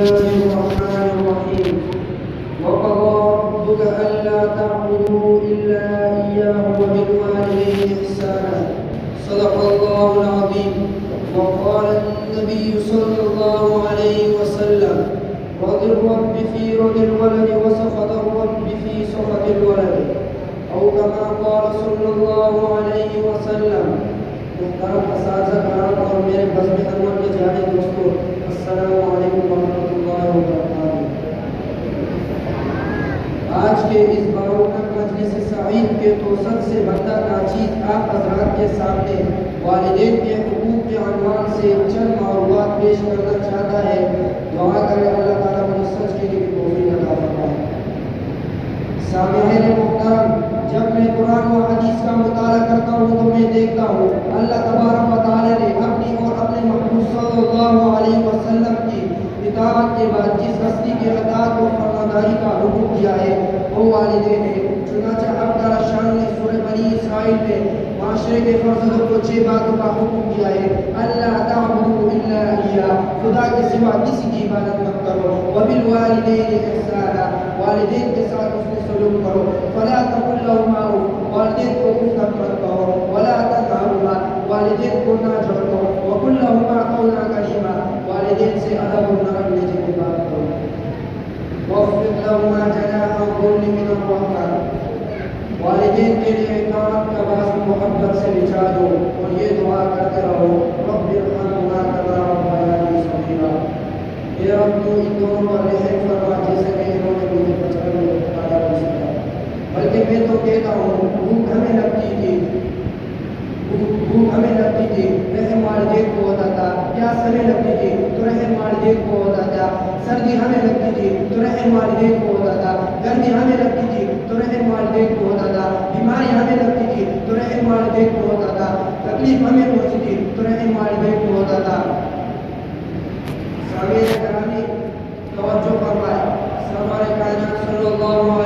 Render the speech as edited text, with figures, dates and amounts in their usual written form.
الله الرحمن الرحيم وقضى ربك ألا تعبدوا إلا إياه وبالوالدين إحسانا صدق الله العظيم. وقال النبي صلى الله عليه وسلم رضي الرب في رضي الولد وسخط الرب في سخط الولد، أو كما قال صلى الله عليه وسلم. محترم اساتذہ کرام اور میرے بزم انور کے جانے دوستوں، السلام علیکم ورحمۃ اللہ وبرکاتہ۔ آج کے اس بارونق مجلس سعید کے توسط سے بندہ ناچیز آپ حضرات کے سامنے والدین کے حقوق کے عنوان سے چند معلومات پیش کرنا چاہتا ہے۔ دعا کرے اللہ تعالیٰ مجھے سچ کے لیے توفیق عطا فرمائے۔ سامعین محترم، جب میں قرآن و حدیث کا مطالعہ کرتا ہوں تو میں دیکھتا ہوں اللہ تبارک و تعالیٰ نے اپنی اور اپنے محبوب صلی اللہ علیہ وسلم کی اطاعت کے بعد جس ہستی کے اطاعت و فرمانبرداری کا حکم دیا ہے وہ والدین ہے۔ چنانچہ اب تعالیٰ شان نے سورہ بنی اسرائیل میں معاشرے کے فرزندوں کو 6 باتوں کا حکم دیا ہے۔ اللہ تعبدوا الا اياه، خدا کے سوا کسی کی عبادت مت کرو۔ وبالوالدین احسانا، والدین کے ساتھ اس نے سلوک کرو۔ فلا تقل لهما اف، والدین کو اف مت کہو۔ ولا تنهرهما، والدین کو نہ جھڑکو۔ وقل لهما قولا کریما، والدین سے ادب و نرم لہجے میں بات کرو۔ واخفض لهما جناح الذل من الرحمة، والدین کے لیے اطاعت کا باعث محبت سے بچھا دو اور یہ دعا کرتے رہو رب ارحمهما كما ربياني صغيرا، اے رب تو ان دونوں پر رحم فرما جیسے کہ انہوں نے مجھے بچپن میں پالا سکھایا۔ بلکہ میں تو کہتا ہوں بھوک ہمیں لگتی تھی رحم والدین کو ہوتا تھا، پیاس ہمیں لگتی تھی تو رحم والدین کو ہوتا تھا، سردی ہمیں لگتی تھی تو رحم والدین کو ہوتا تھا، گرمی ہمیں لگتی تھی تو رحم والدین کو ہوتا تھا، بیماری ہمیں لگتی تھی تو رحم والدین کو ہوتا تھا، تکلیف ہمیں پہنچی تھی تو رحم والدین کو ہوتا تھا۔ سامعین گرامی توجہ فرمائے، سرور کائنات صلی اللہ